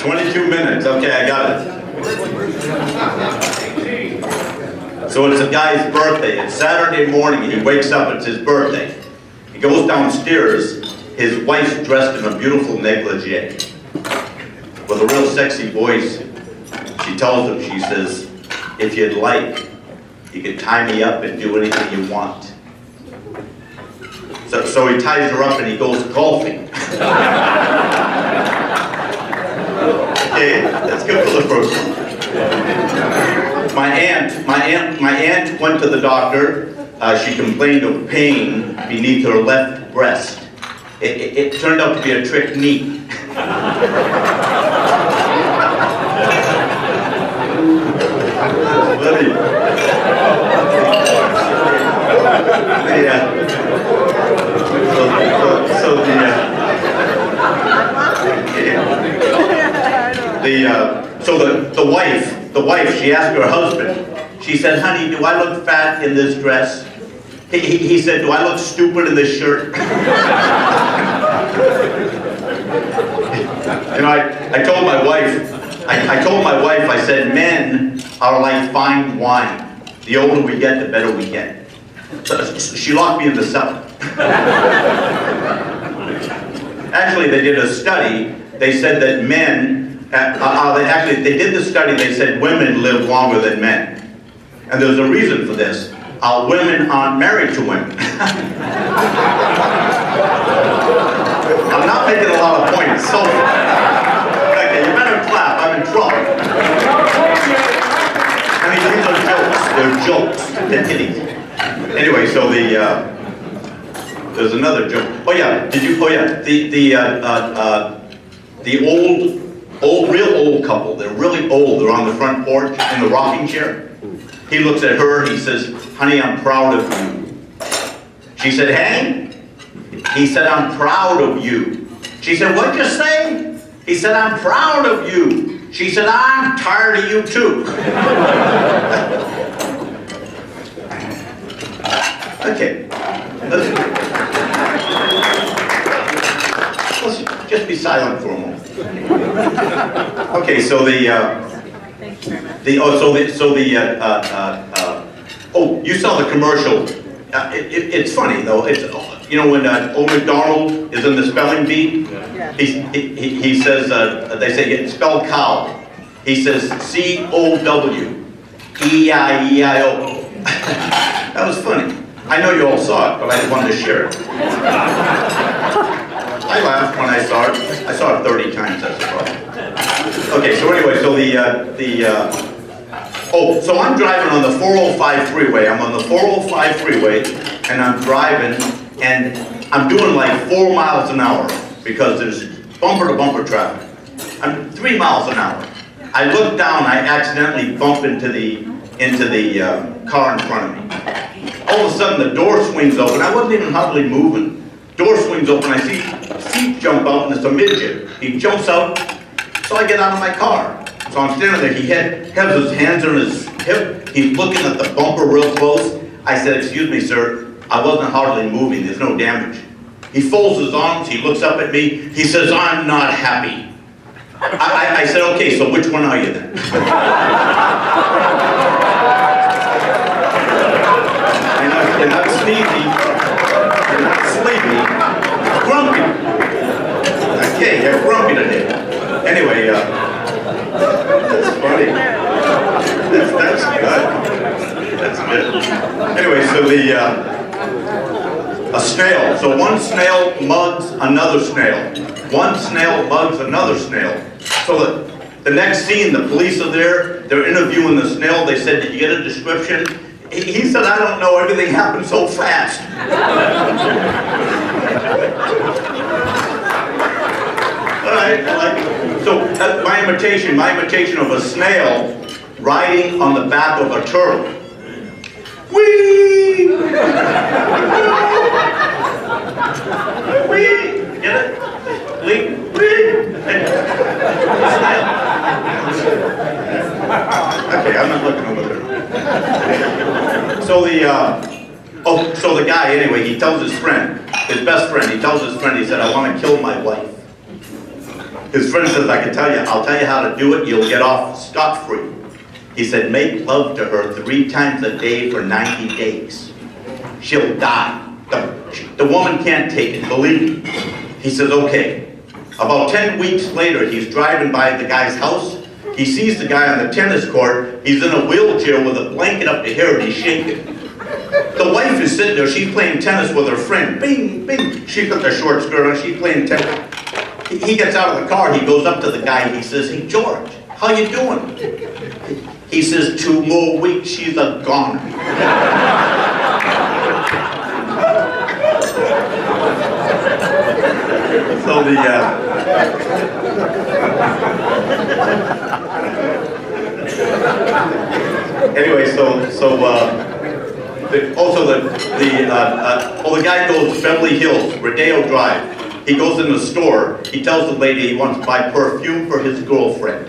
22 minutes, okay, I got it. So it's a guy's birthday. It's Saturday morning, he wakes up, it's his birthday. He goes downstairs, his wife's dressed in a beautiful negligee with a real sexy voice. She tells him, she says, if you'd like, you can tie me up and do anything you want. So he ties her up and he goes golfing. Okay, that's good for the first one. My aunt went to the doctor. She complained of pain beneath her left breast. It turned out to be a trick knee. So the wife, she asked her husband, she said, honey, do I look fat in this dress? He said, do I look stupid in this shirt? You know, I told my wife, I said, men are like fine wine. The older we get, the better we get. So she locked me in the cellar. Actually, they did a study. They said that men, they did the study, they said women live longer than men. And there's a reason for this. Women aren't married to women. I'm not making a lot of points, so okay, you better clap, I'm in trouble. I mean, these are jokes, they're kitties. Anyway, so there's another joke. Oh yeah, the real old couple, they're really old, they're on the front porch in the rocking chair. He looks at her, he says, honey, I'm proud of you. She said, hey? He said, I'm proud of you. She said, what'd you say? He said, I'm proud of you. She said, I'm tired of you too. Okay. Let's just be silent for a moment. Okay, so you saw the commercial. It's funny though. It's, you know, when old MacDonald is in the spelling bee, he says, they say it's spelled cow. He says C-O-W-E-I-E-I-O. That was funny. I know you all saw it, but I just wanted to share it. I laughed when I saw it. I saw it 30 times, I suppose. Okay, so anyway, so I'm driving on the 405 freeway. I'm on the 405 freeway, and I'm driving, and I'm doing like 4 miles an hour because there's bumper-to-bumper traffic. I'm 3 miles an hour. I look down, I accidentally bump into the car in front of me. All of a sudden, the door swings open. I wasn't even hardly moving. Door swings open, I see feet jump out, and it's a midget. He jumps out, so I get out of my car. So I'm standing there, he has his hands on his hip, he's looking at the bumper real close. I said, excuse me, sir, I wasn't hardly moving, there's no damage. He folds his arms, he looks up at me, he says, I'm not happy. I said, okay, so which one are you then? You're not sneaky, you're not sleepy, you're grumpy. Okay, you're grumpy today. Anyway, that's funny. That's good. That's good. Anyway, so a snail. So one snail mugs another snail. One snail mugs another snail. So the next scene, the police are there. They're interviewing the snail. They said, did you get a description? He said, I don't know. Everything happened so fast. All right, I like it. So my imitation of a snail riding on the back of a turtle. Whee! Whee! Get it? Whee! Whee! Okay, I'm not looking over there. So the guy, anyway, he tells his friend, his best friend, he tells his friend, he said, I want to kill my wife. His friend says, I'll tell you how to do it, you'll get off scot-free. He said, make love to her 3 times a day for 90 days. She'll die. The woman can't take it, believe me. He says, okay. About 10 weeks later, he's driving by the guy's house. He sees the guy on the tennis court. He's in a wheelchair with a blanket up to here and he's shaking. The wife is sitting there, she's playing tennis with her friend. Bing, bing. She's got the short skirt on, she's playing tennis. He gets out of the car, he goes up to the guy, he says, hey George, how you doing? He says, 2 more weeks, she's a goner. So anyway, the guy goes to Beverly Hills, Rodeo Drive. He goes in the store, he tells the lady he wants to buy perfume for his girlfriend.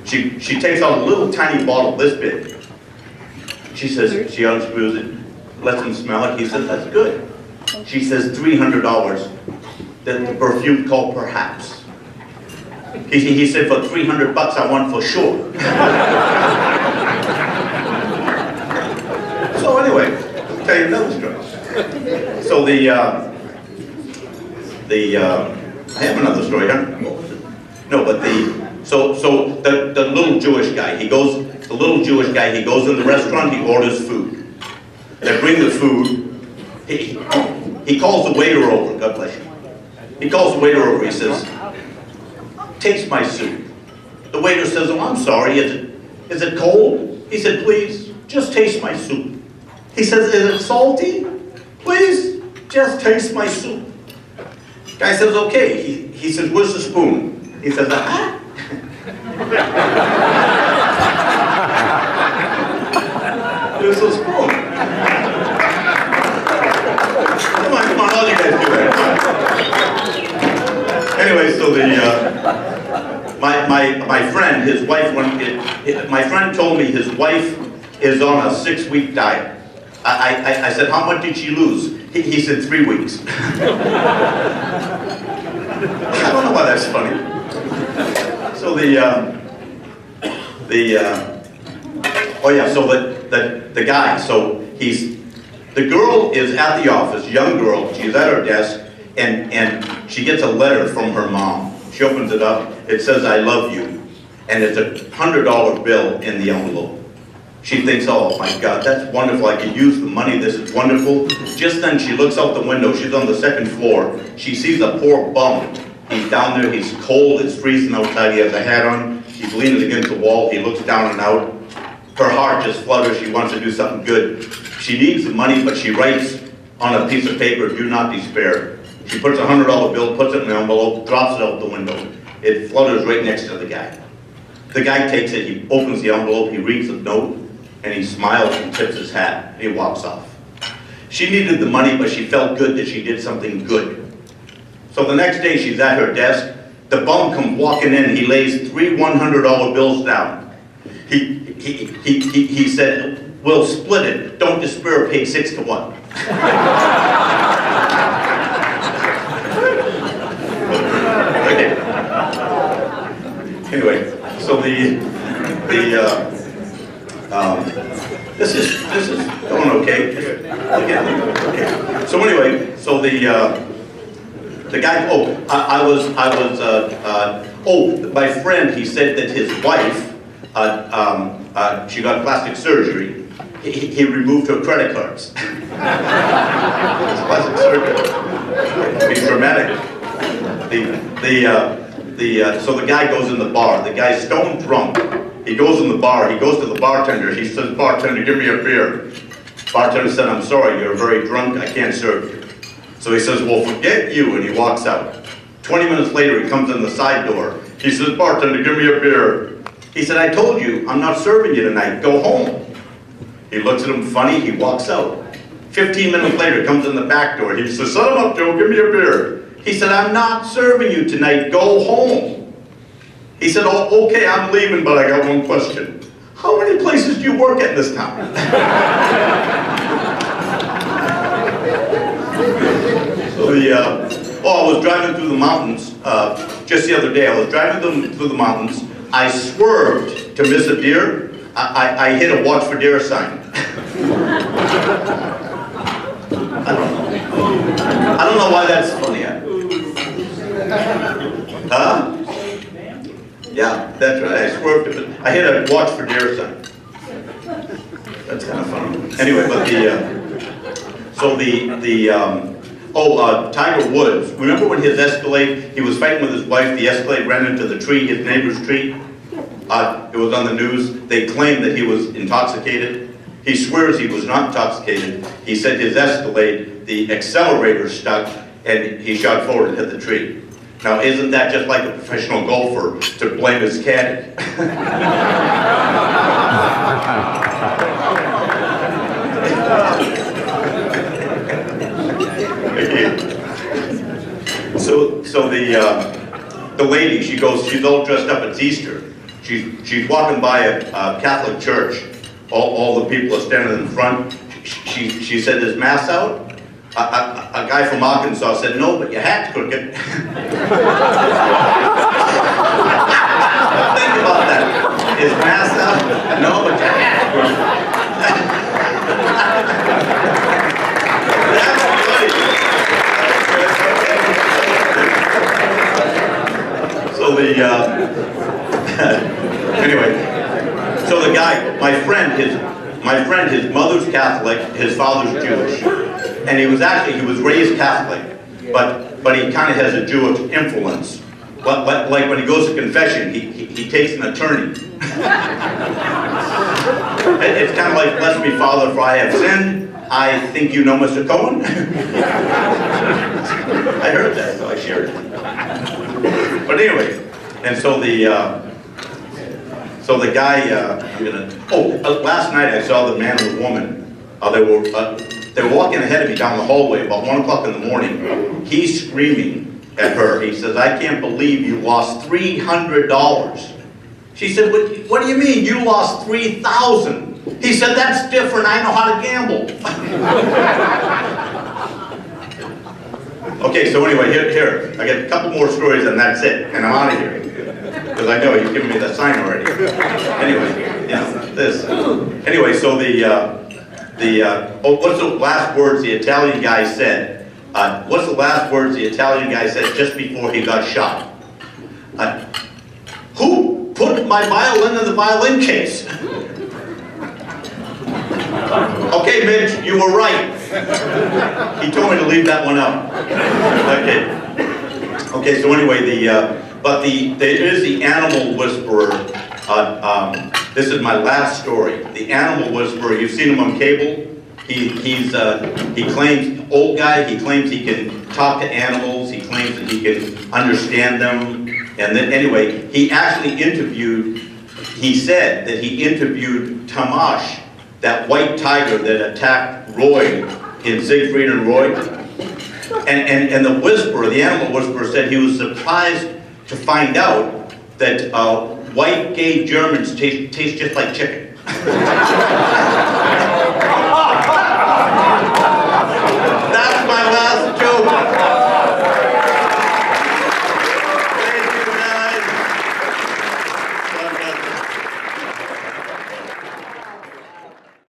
She takes out a little tiny bottle this big. She says, she unscrews it, lets him smell it. He says, that's good. She says, $300. The perfume called Perhaps. He said, for $300 I want for sure. So anyway, I'll tell you another story. So I have another story, huh? No, but the little Jewish guy, he goes in the restaurant, he orders food. They bring the food, he calls the waiter over, God bless you. He calls the waiter over, he says, taste my soup. The waiter says, oh, I'm sorry, is it cold? He said, please, just taste my soup. He says, is it salty? Please, just taste my soup. Guy says, okay. He says, where's the spoon? He says, ah. There's a spoon. Come on, all you guys do that. Anyway, so my friend, his wife, my friend told me his wife is on a 6-week diet. I said, how much did she lose? He said 3 weeks. I don't know why that's funny. So the guy, so the girl is at the office, young girl, she's at her desk, and she gets a letter from her mom. She opens it up, it says, I love you, and it's a $100 bill in the envelope. She thinks, oh my God, that's wonderful, I can use the money, this is wonderful. Just then she looks out the window, she's on the 2nd floor, she sees a poor bum. He's down there, he's cold, it's freezing outside, he has a hat on, he's leaning against the wall, he looks down and out. Her heart just flutters, she wants to do something good. She needs the money, but she writes on a piece of paper, do not despair. She puts a $100 bill, puts it in an envelope, drops it out the window. It flutters right next to the guy. The guy takes it, he opens the envelope, he reads the note, and he smiles and tips his hat, and he walks off. She needed the money, but she felt good that she did something good. So the next day she's at her desk, the bum comes walking in, he lays 3 $100 bills down. He said, we'll split it, don't despair, pay 6 to 1. Okay. Anyway, so this is going okay. Okay. So anyway, so the guy. My friend. He said that his wife, she got plastic surgery. He removed her credit cards. Plastic surgery. It's dramatic. So the guy goes in the bar. The guy's stone drunk. He goes in the bar. He goes to the bartender. He says, bartender, give me a beer. Bartender said, I'm sorry, you're very drunk. I can't serve you. So he says, well, forget you, and he walks out. 20 minutes later, he comes in the side door. He says, bartender, give me a beer. He said, I told you, I'm not serving you tonight. Go home. He looks at him funny. He walks out. 15 minutes later, he comes in the back door. He says, shut him up, Joe. Give me a beer. He said, I'm not serving you tonight. Go home. He said, oh, okay, I'm leaving, but I got one question. How many places do you work at in this town? Oh, I was driving through the mountains, just the other day. I was driving through the mountains. I swerved to miss a deer. I hit a watch for deer sign. I don't know why that's funny. Huh? Yeah, that's right. I swerved. I hit a watch for deer sign. That's kind of funny. Anyway, but Tiger Woods. Remember when his Escalade? He was fighting with his wife. The Escalade ran into the tree, his neighbor's tree. It was on the news. They claimed that he was intoxicated. He swears he was not intoxicated. He said his Escalade, the accelerator stuck, and he shot forward and hit the tree. Now, isn't that just like a professional golfer to blame his caddy? So the lady, she's all dressed up. It's Easter. She's walking by a Catholic church. All the people are standing in front. She said, "Is mass out?" A guy from Arkansas said, "No, but your hat's crooked." Think about that. Is mass out? No, but your hat's crooked. That's funny. So anyway, so the guy, my friend, his mother's Catholic, his father's Jewish. And he was raised Catholic, but he kind of has a Jewish influence. But like when he goes to confession, he takes an attorney. It's kind of like, "Bless me, Father, for I have sinned. I think you know Mr. Cohen." I heard that, so I shared it. But anyway, and so the guy, last night I saw the man and the woman. They were walking ahead of me down the hallway about 1 o'clock in the morning. He's screaming at her. He says, "I can't believe you lost $300. She said, "What do you mean? You lost $3,000. He said, "That's different. I know how to gamble." Okay, so anyway, here. I got a couple more stories and that's it. And I'm out of here. Because I know you've given me the sign already. Anyway, this. Anyway, so what's the last words the Italian guy said? What's the last words the Italian guy said just before he got shot? "Who put my violin in the violin case?" Okay, Mitch, you were right. He told me to leave that one out. Okay. So anyway, there is the animal whisperer. This is my last story. The animal whisperer. You've seen him on cable. He claims, old guy. He claims he can talk to animals. He claims that he can understand them. And then anyway, he said that he interviewed Tamash, that white tiger that attacked Roy in Siegfried and Roy. And the whisperer, the animal whisperer, said he was surprised to find out that white gay Germans taste just like chicken.